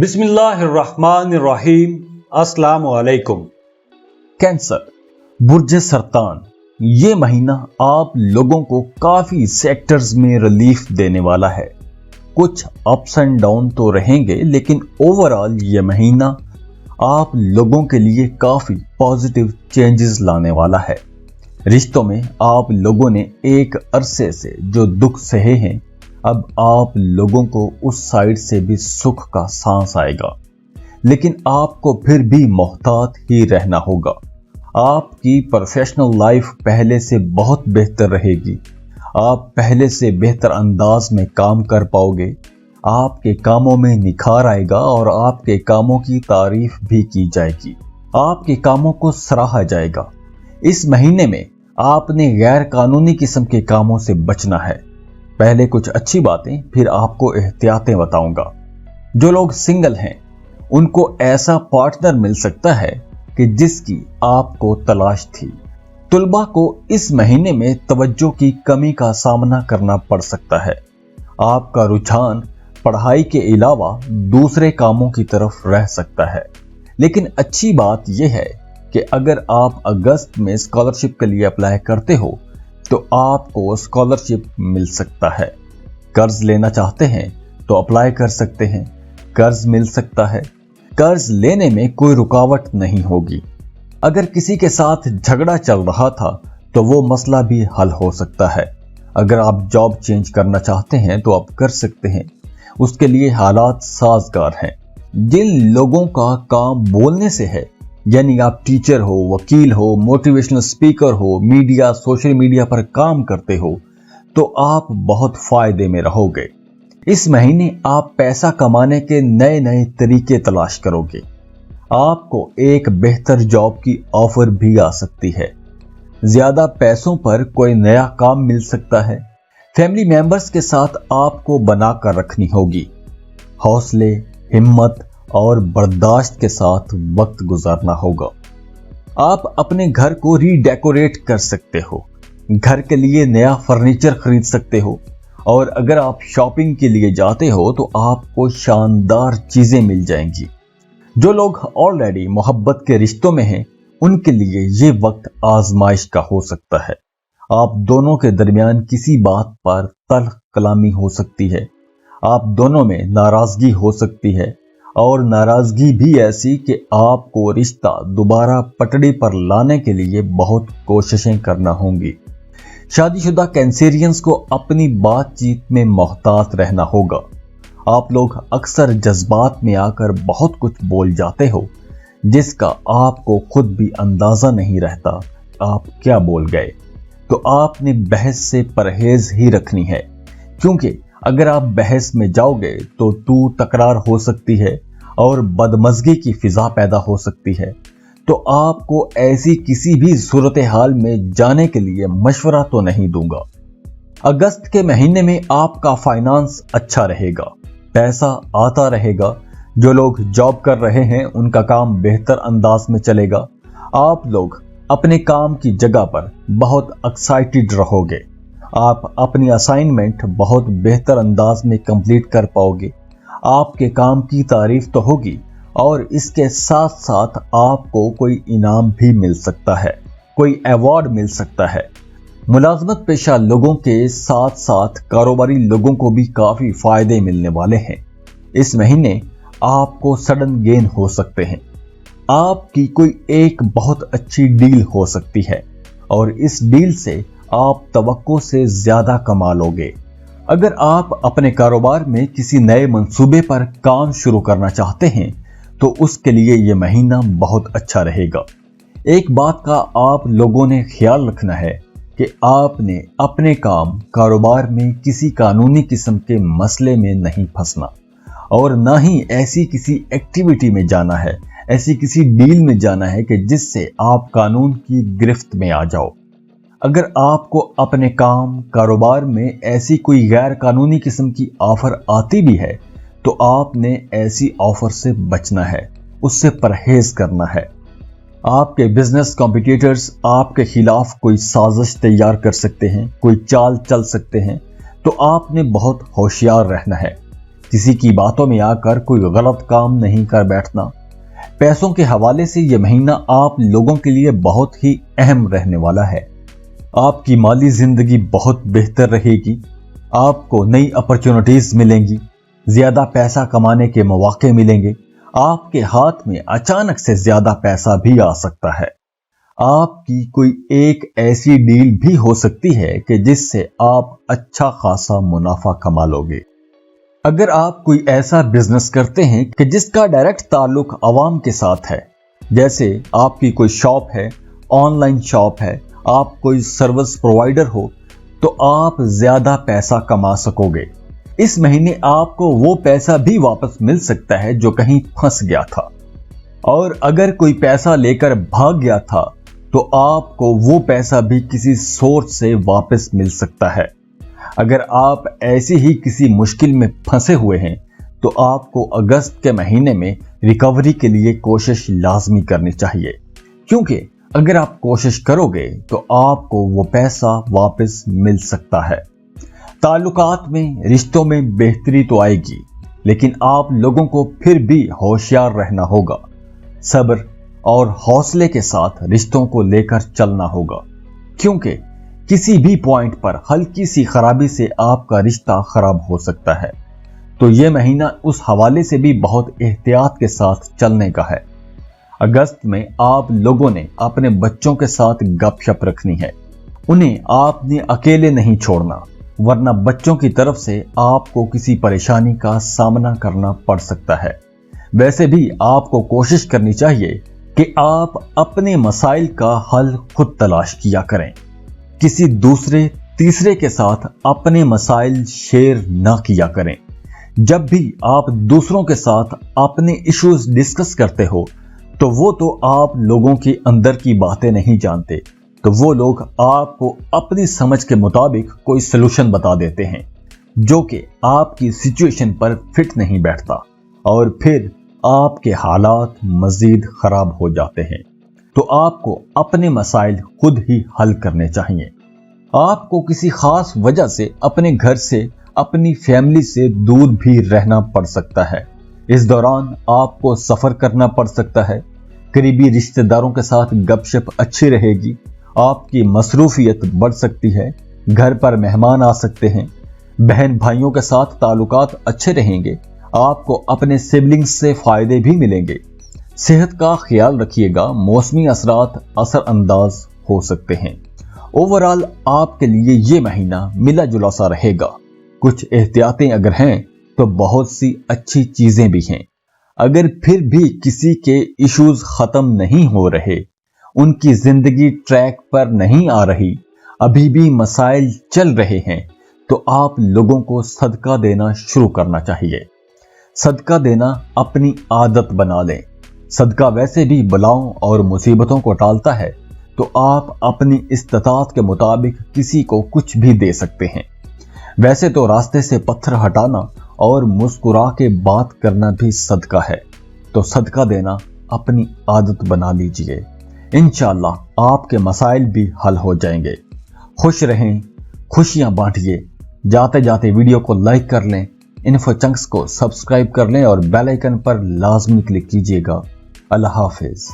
बिस्मिल्लाहिर्रहमानिर्रहीम। अस्सलाम वालेकुम। कैंसर, बुर्ज सरतान, ये महीना आप लोगों को काफी सेक्टर्स में रिलीफ देने वाला है। कुछ अप्स एंड डाउन तो रहेंगे, लेकिन ओवरऑल ये महीना आप लोगों के लिए काफी पॉजिटिव चेंजेस लाने वाला है। रिश्तों में आप लोगों ने एक अरसे से जो दुख सहे हैं, अब आप लोगों को उस साइड से भी सुख का सांस आएगा, लेकिन आपको फिर भी मोहतात ही रहना होगा। आपकी प्रोफेशनल लाइफ पहले से बहुत बेहतर रहेगी। आप पहले से बेहतर अंदाज में काम कर पाओगे। आपके कामों में निखार आएगा और आपके कामों की तारीफ भी की जाएगी। आपके कामों को सराहा जाएगा। इस महीने में आपने गैर कानूनी किस्म के कामों से बचना है। पहले कुछ अच्छी बातें, फिर आपको एहतियातें बताऊंगा। जो लोग सिंगल हैं, उनको ऐसा पार्टनर मिल सकता है कि जिसकी आपको तलाश थी। तुलबा को इस महीने में तवज्जो की कमी का सामना करना पड़ सकता है। आपका रुझान पढ़ाई के अलावा दूसरे कामों की तरफ रह सकता है। लेकिन अच्छी बात यह है कि अगर आप अगस्त में स्कॉलरशिप के लिए अप्लाई करते हो तो आपको स्कॉलरशिप मिल सकता है। कर्ज लेना चाहते हैं तो अप्लाई कर सकते हैं, कर्ज मिल सकता है। कर्ज लेने में कोई रुकावट नहीं होगी। अगर किसी के साथ झगड़ा चल रहा था तो वो मसला भी हल हो सकता है। अगर आप जॉब चेंज करना चाहते हैं तो आप कर सकते हैं। उसके लिए हालात साजगार हैं। जिन लोगों का काम बोलने से है, यानी आप टीचर हो, वकील हो, मोटिवेशनल स्पीकर हो, मीडिया, सोशल मीडिया पर काम करते हो, तो आप बहुत फायदे में रहोगे। इस महीने आप पैसा कमाने के नए नए तरीके तलाश करोगे। आपको एक बेहतर जॉब की ऑफर भी आ सकती है। ज्यादा पैसों पर कोई नया काम मिल सकता है। फैमिली मेंबर्स के साथ आपको बनाकर रखनी होगी। हौसले, हिम्मत और बर्दाश्त के साथ वक्त गुजारना होगा। आप अपने घर को रीडेकोरेट कर सकते हो। घर के लिए नया फर्नीचर खरीद सकते हो, और अगर आप शॉपिंग के लिए जाते हो तो आपको शानदार चीजें मिल जाएंगी। जो लोग ऑलरेडी मोहब्बत के रिश्तों में हैं, उनके लिए ये वक्त आजमाइश का हो सकता है। आप दोनों के दरमियान किसी बात पर तल्ख कलामी हो सकती है। आप दोनों में नाराजगी हो सकती है, और नाराजगी भी ऐसी कि आपको रिश्ता दोबारा पटड़ी पर लाने के लिए बहुत कोशिशें करना होंगी। शादीशुदा कैंसेरियंस को अपनी बातचीत में मोहतात रहना होगा। आप लोग अक्सर जज्बात में आकर बहुत कुछ बोल जाते हो, जिसका आपको खुद भी अंदाजा नहीं रहता आप क्या बोल गए। तो आपने बहस से परहेज ही रखनी है, क्योंकि अगर आप बहस में जाओगे तो तू तकरार हो सकती है और बदमज़गी की फिजा पैदा हो सकती है। तो आपको ऐसी किसी भी सूरत हाल में जाने के लिए मशवरा तो नहीं दूंगा। अगस्त के महीने में आपका फाइनेंस अच्छा रहेगा, पैसा आता रहेगा। जो लोग जॉब कर रहे हैं, उनका काम बेहतर अंदाज में चलेगा। आप लोग अपने काम की जगह पर बहुत एक्साइटेड रहोगे। आप अपनी असाइनमेंट बहुत बेहतर अंदाज में कंप्लीट कर पाओगे। आपके काम की तारीफ तो होगी, और इसके साथ साथ आपको कोई इनाम भी मिल सकता है, कोई अवार्ड मिल सकता है। मुलाजमत पेशा लोगों के साथ साथ कारोबारी लोगों को भी काफी फायदे मिलने वाले हैं। इस महीने आपको सडन गेन हो सकते हैं। आपकी कोई एक बहुत अच्छी डील हो सकती है, और इस डील से आप तवक्को से ज्यादा कमा लोगे। अगर आप अपने कारोबार में किसी नए मंसूबे पर काम शुरू करना चाहते हैं तो उसके लिए यह महीना बहुत अच्छा रहेगा। एक बात का आप लोगों ने ख्याल रखना है कि आपने अपने कारोबार में किसी कानूनी किस्म के मसले में नहीं फंसना, और ना ही ऐसी किसी एक्टिविटी में जाना है, ऐसी किसी डील में जाना है कि जिससे आप कानून की गिरफ्त में आ जाओ। अगर आपको अपने कारोबार में ऐसी कोई गैर कानूनी किस्म की ऑफर आती भी है तो आपने ऐसी ऑफर से बचना है, उससे परहेज करना है। आपके बिजनेस कॉम्पिटिटर्स आपके खिलाफ कोई साजिश तैयार कर सकते हैं, कोई चाल चल सकते हैं, तो आपने बहुत होशियार रहना है। किसी की बातों में आकर कोई गलत काम नहीं कर बैठना। पैसों के हवाले से यह महीना आप लोगों के लिए बहुत ही अहम रहने वाला है। आपकी माली जिंदगी बहुत बेहतर रहेगी। आपको नई अपॉर्चुनिटीज मिलेंगी, ज्यादा पैसा कमाने के मौके मिलेंगे। आपके हाथ में अचानक से ज्यादा पैसा भी आ सकता है। आपकी कोई एक ऐसी डील भी हो सकती है कि जिससे आप अच्छा खासा मुनाफा कमा लोगे। अगर आप कोई ऐसा बिजनेस करते हैं कि जिसका डायरेक्ट ताल्लुक आवाम के साथ है, जैसे आपकी कोई शॉप है, ऑनलाइन शॉप है, आप कोई सर्विस प्रोवाइडर हो, तो आप ज्यादा पैसा कमा सकोगे। इस महीने आपको वो पैसा भी वापस मिल सकता है जो कहीं फंस गया था, और अगर कोई पैसा लेकर भाग गया था तो आपको वो पैसा भी किसी सोर्स से वापस मिल सकता है। अगर आप ऐसी ही किसी मुश्किल में फंसे हुए हैं तो आपको अगस्त के महीने में रिकवरी के लिए कोशिश लाजमी करनी चाहिए, क्योंकि अगर आप कोशिश करोगे तो आपको वो पैसा वापस मिल सकता है। ताल्लुकात में, रिश्तों में बेहतरी तो आएगी, लेकिन आप लोगों को फिर भी होशियार रहना होगा। सब्र और हौसले के साथ रिश्तों को लेकर चलना होगा, क्योंकि किसी भी पॉइंट पर हल्की सी खराबी से आपका रिश्ता खराब हो सकता है। तो ये महीना उस हवाले से भी बहुत एहतियात के साथ चलने का है। अगस्त में आप लोगों ने अपने बच्चों के साथ गपशप रखनी है। उन्हें आपने अकेले नहीं छोड़ना, वरना बच्चों की तरफ से आपको किसी परेशानी का सामना करना पड़ सकता है। वैसे भी आपको कोशिश करनी चाहिए कि आप अपने मसाइल का हल खुद तलाश किया करें। किसी दूसरे तीसरे के साथ अपने मसाइल शेयर ना किया करें। जब भी आप दूसरों के साथ अपने इश्यूज डिस्कस करते हो तो वो तो आप लोगों के अंदर की बातें नहीं जानते, तो वो लोग आपको अपनी समझ के मुताबिक कोई सलूशन बता देते हैं जो कि आपकी सिचुएशन पर फिट नहीं बैठता, और फिर आपके हालात मजीद खराब हो जाते हैं। तो आपको अपने मसाइल खुद ही हल करने चाहिए। आपको किसी खास वजह से अपने घर से, अपनी फैमिली से दूर भी रहना पड़ सकता है। इस दौरान आपको सफर करना पड़ सकता है। करीबी रिश्तेदारों के साथ गपशप अच्छी रहेगी। आपकी मसरूफियत बढ़ सकती है। घर पर मेहमान आ सकते हैं। बहन भाइयों के साथ ताल्लुकात अच्छे रहेंगे। आपको अपने सिबलिंग्स से फायदे भी मिलेंगे। सेहत का ख्याल रखिएगा, मौसमी असरात असरअंदाज हो सकते हैं। ओवरऑल आपके लिए ये महीना मिला जुला सा रहेगा। कुछ एहतियातें अगर हैं तो बहुत सी अच्छी चीजें भी हैं। अगर फिर भी किसी के इश्यूज खत्म नहीं हो रहे, उनकी जिंदगी ट्रैक पर नहीं आ रही, अभी भी मसाइल चल रहे हैं, तो आप लोगों को सदका देना शुरू करना चाहिए। सदका देना अपनी आदत बना लें। सदका वैसे भी बलाओं और मुसीबतों को टालता है, तो आप अपनी इस्तिताअत के मुताबिक किसी को कुछ भी दे सकते हैं। वैसे तो रास्ते से पत्थर हटाना और मुस्कुरा के बात करना भी सदका है, तो सदका देना अपनी आदत बना लीजिए। इंशाअल्लाह आपके मसाइल भी हल हो जाएंगे। खुश रहें, खुशियां बांटिए। जाते जाते वीडियो को लाइक कर लें, इन्फो चंक्स को सब्सक्राइब कर लें और बेल आइकन पर लाजमी क्लिक कीजिएगा। अल्लाह हाफिज।